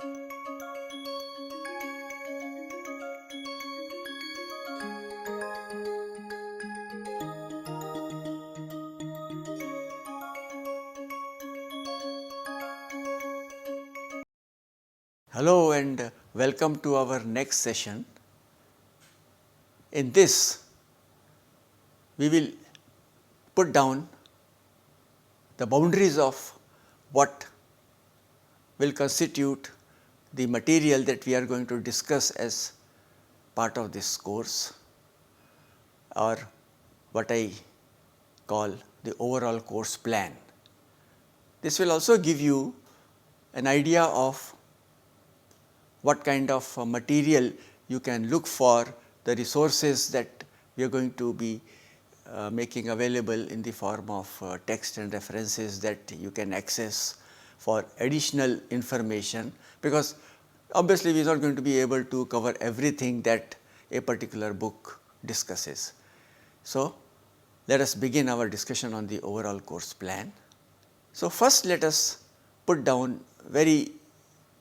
Hello and welcome to our next session. In this, we will put down the boundaries of what will constitute the material that we are going to discuss as part of this course, or what I call the overall course plan. This will also give you an idea of what kind of material you can look for, the resources that we are going to be making available in the form of text and references that you can access for additional information, because obviously we are not going to be able to cover everything that a particular book discusses. So, let us begin our discussion on the overall course plan. So, first let us put down very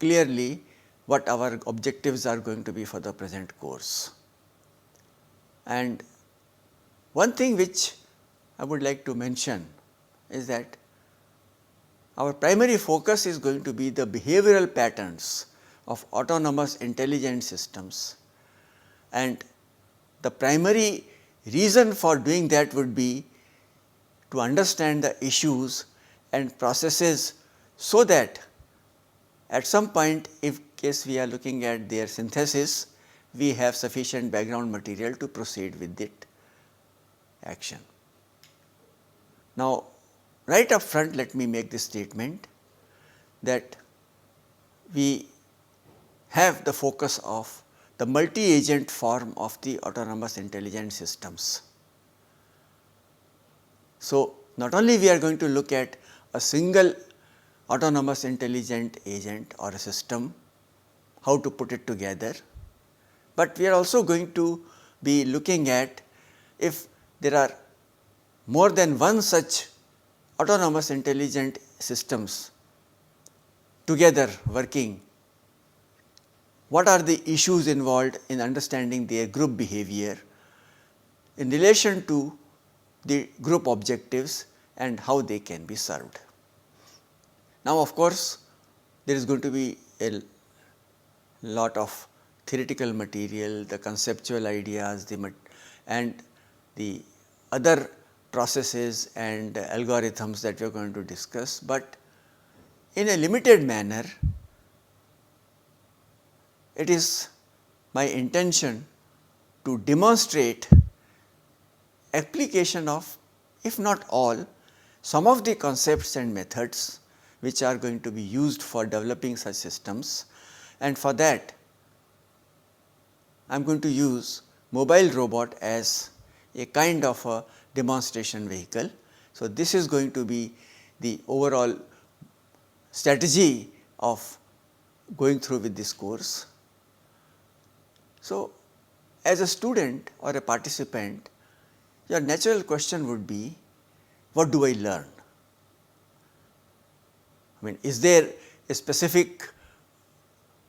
clearly what our objectives are going to be for the present course. And one thing which I would like to mention is that our primary focus is going to be the behavioral patterns of autonomous intelligent systems, and the primary reason for doing that would be to understand the issues and processes, so that at some point, if case we are looking at their synthesis, we have sufficient background material to proceed with it action. Now, right up front, let me make this statement that we have the focus of the multi-agent form of the autonomous intelligent systems. So, not only we are going to look at a single autonomous intelligent agent or a system, how to put it together, but we are also going to be looking at if there are more than one such autonomous intelligent systems together working, what are the issues involved in understanding their group behavior in relation to the group objectives and how they can be served. Now, of course, there is going to be a lot of theoretical material, the conceptual ideas, and the other processes and algorithms that we are going to discuss, but in a limited manner, it is my intention to demonstrate application of, if not all, some of the concepts and methods which are going to be used for developing such systems, and for that I am going to use mobile robot as a kind of a demonstration vehicle. So, this is going to be the overall strategy of going through with this course. So, as a student or a participant, your natural question would be, what do I learn? I mean, is there a specific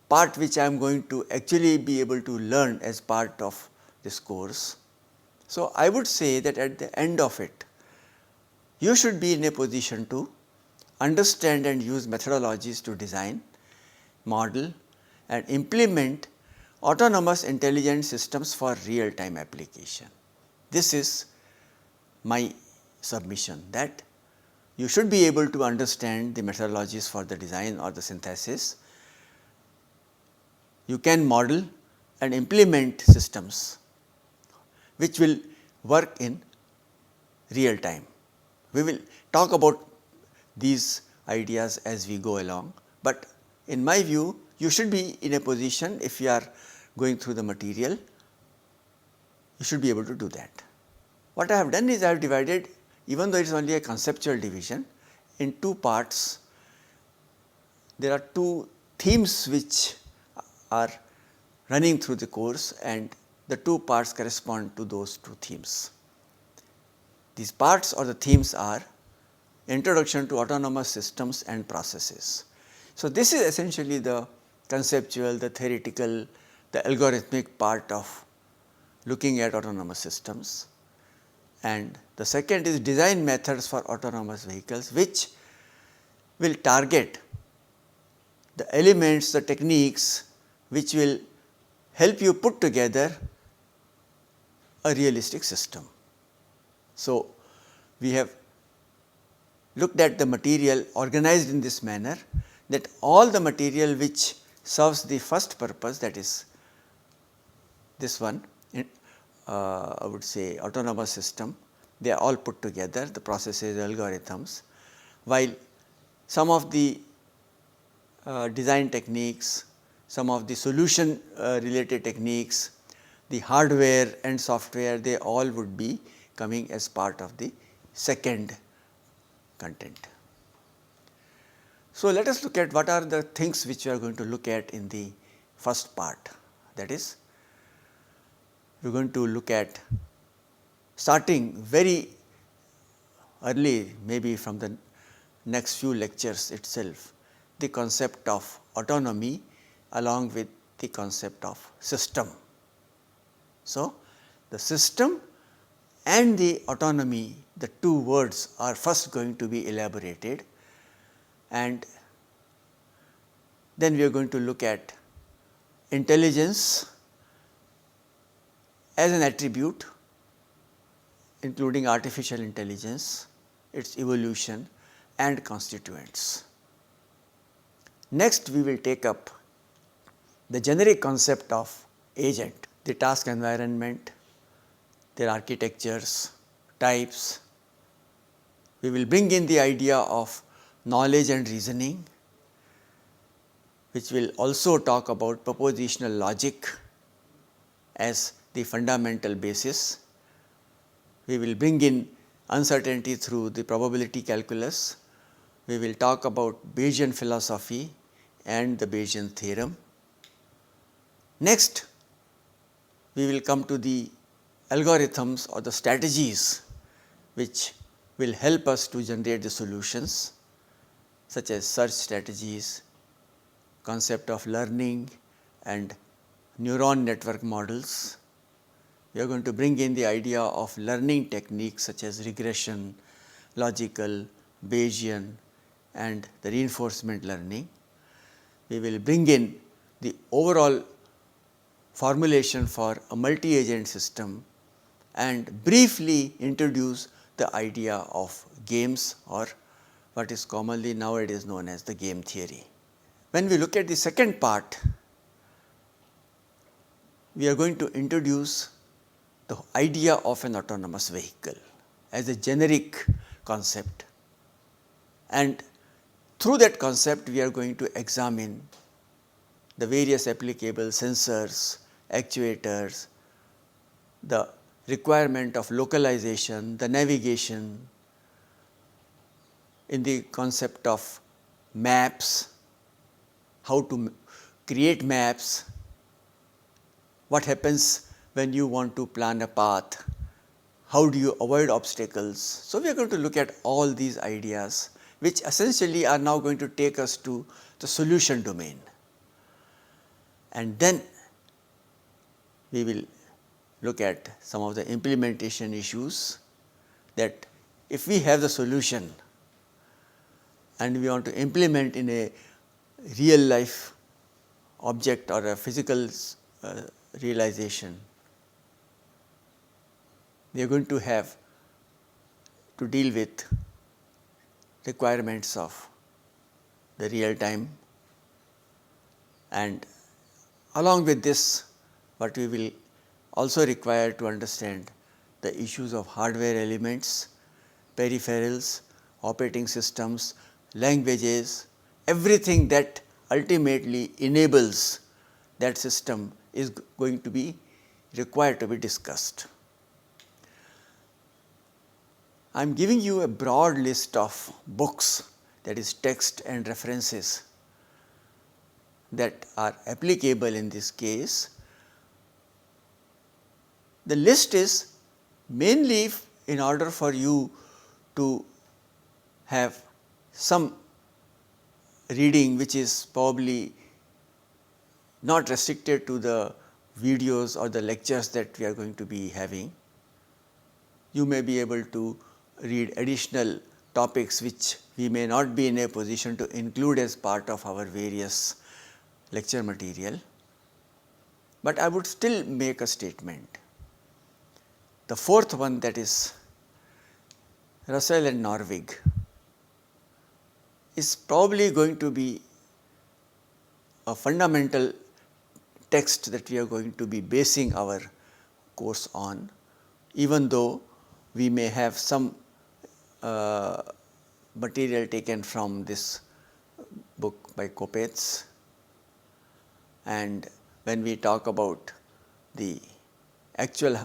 part which I am going to actually be able to learn as part of this course? So, I would say that at the end of it, you should be in a position to understand and use methodologies to design, model and implement autonomous intelligent systems for real time application. This is my submission, that you should be able to understand the methodologies for the design or the synthesis. You can model and implement systems which will work in real time. We will talk about these ideas as we go along, but in my view, you should be in a position, if you are going through the material, you should be able to do that. What I have done is I have divided, even though it is only a conceptual division, in two parts. There are two themes which are running through the course, and the two parts correspond to those two themes. These parts or the themes are Introduction to Autonomous Systems and Processes. So, this is essentially the conceptual, the theoretical, the algorithmic part of looking at autonomous systems. And the second is design methods for autonomous vehicles, which will target the elements, the techniques which will help you put together a realistic system. So, we have looked at the material organized in this manner, that all the material which serves the first purpose, that is this one, I would say autonomous system, they are all put together, the processes, algorithms, while some of the design techniques, some of the solution related techniques, the hardware and software, they all would be coming as part of the second content. So, let us look at what are the things which we are going to look at in the first part. That is, we are going to look at, starting very early, maybe from the next few lectures itself, the concept of autonomy along with the concept of system. So, the system and the autonomy, the two words are first going to be elaborated, and then we are going to look at intelligence as an attribute, including artificial intelligence, its evolution and constituents. Next, we will take up the generic concept of agent, the task environment, their architectures, types. We will bring in the idea of knowledge and reasoning, which will also talk about propositional logic as the fundamental basis. We will bring in uncertainty through the probability calculus. We will talk about Bayesian philosophy and the Bayesian theorem. Next, we will come to the algorithms or the strategies which will help us to generate the solutions, such as search strategies, concept of learning and neuron network models. We are going to bring in the idea of learning techniques such as regression, logical, Bayesian and the reinforcement learning. We will bring in the overall formulation for a multi-agent system and briefly introduce the idea of games, or what is commonly nowadays known as the game theory. When we look at the second part, we are going to introduce the idea of an autonomous vehicle as a generic concept, and through that concept we are going to examine the various applicable sensors, actuators, the requirement of localization, the navigation, in the concept of maps, how to create maps, what happens when you want to plan a path, how do you avoid obstacles. So, we are going to look at all these ideas, which essentially are now going to take us to the solution domain, and then we will look at some of the implementation issues, that if we have the solution and we want to implement in a real life object or a physical realization, we are going to have to deal with requirements of the real time, and along with this, what we will also require to understand the issues of hardware elements, peripherals, operating systems, languages, everything that ultimately enables that system is going to be required to be discussed. I am giving you a broad list of books, that is text and references, that are applicable in this case. The list is mainly in order for you to have some reading which is probably not restricted to the videos or the lectures that we are going to be having. You may be able to read additional topics which we may not be in a position to include as part of our various lecture material. But I would still make a statement. The fourth one, that is Russell and Norvig, is probably going to be a fundamental text that we are going to be basing our course on, even though we may have some material taken from this book by Kopetz. And when we talk about the actual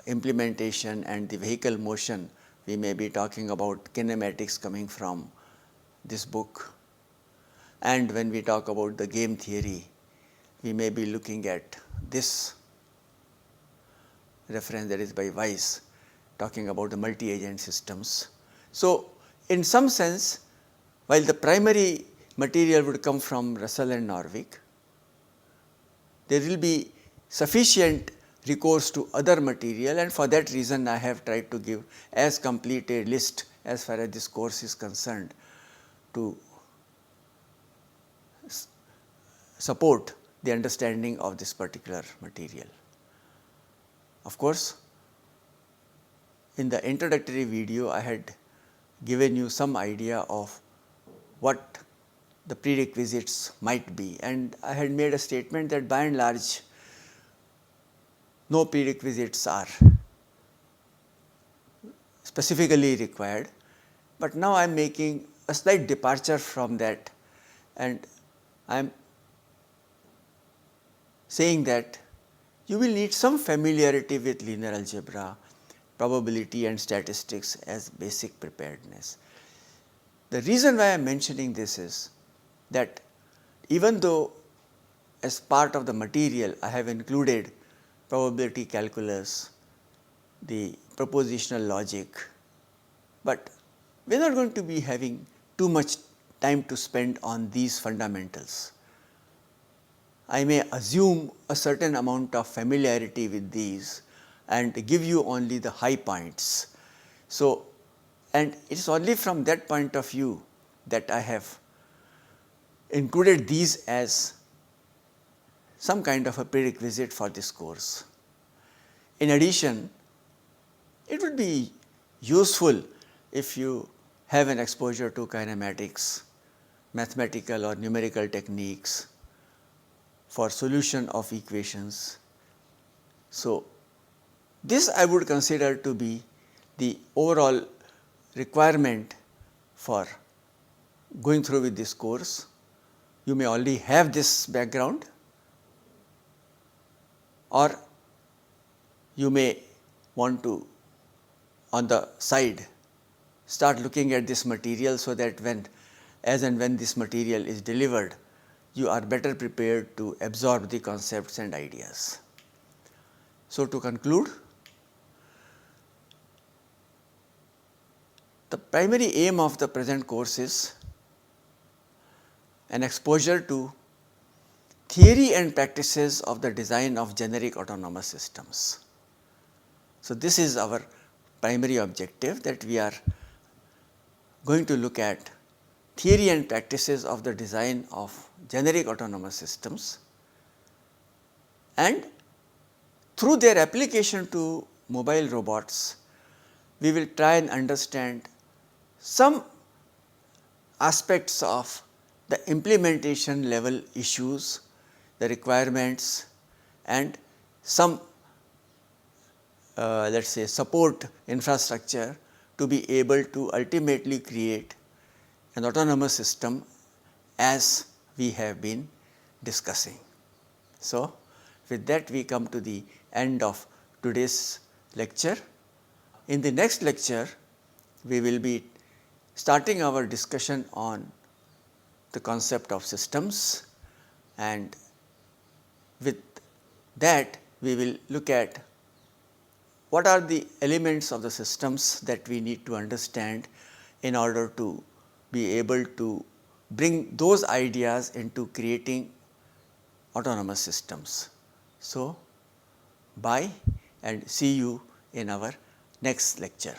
implementation and the vehicle motion, we may be talking about kinematics coming from this book. And when we talk about the game theory, we may be looking at this reference, that is by Weiss, talking about the multi-agent systems. So, in some sense, while the primary material would come from Russell and Norvig, there will be sufficient recourse to other material, and for that reason I have tried to give as complete a list as far as this course is concerned to support the understanding of this particular material. Of course, in the introductory video I had given you some idea of what the prerequisites might be, and I had made a statement that by and large no prerequisites are specifically required, but now I am making a slight departure from that, and I am saying that you will need some familiarity with linear algebra, probability and statistics as basic preparedness. The reason why I am mentioning this is that even though as part of the material I have included probability calculus, the propositional logic, but we are not going to be having too much time to spend on these fundamentals. I may assume a certain amount of familiarity with these and give you only the high points. So, and it is only from that point of view that I have included these as some kind of a prerequisite for this course. In addition, it would be useful if you have an exposure to kinematics, mathematical or numerical techniques for solution of equations. So, this I would consider to be the overall requirement for going through with this course. You may already have this background, or you may want to on the side start looking at this material, so that when as and when this material is delivered, you are better prepared to absorb the concepts and ideas. So, to conclude, the primary aim of the present course is an exposure to theory and practices of the design of generic autonomous systems. So, this is our primary objective, that we are going to look at theory and practices of the design of generic autonomous systems, and through their application to mobile robots, we will try and understand some aspects of the implementation level issues, the requirements, and some let us say support infrastructure to be able to ultimately create an autonomous system as we have been discussing. So, with that we come to the end of today's lecture. In the next lecture, we will be starting our discussion on the concept of systems, and with that we will look at what are the elements of the systems that we need to understand in order to be able to bring those ideas into creating autonomous systems. So, bye and see you in our next lecture.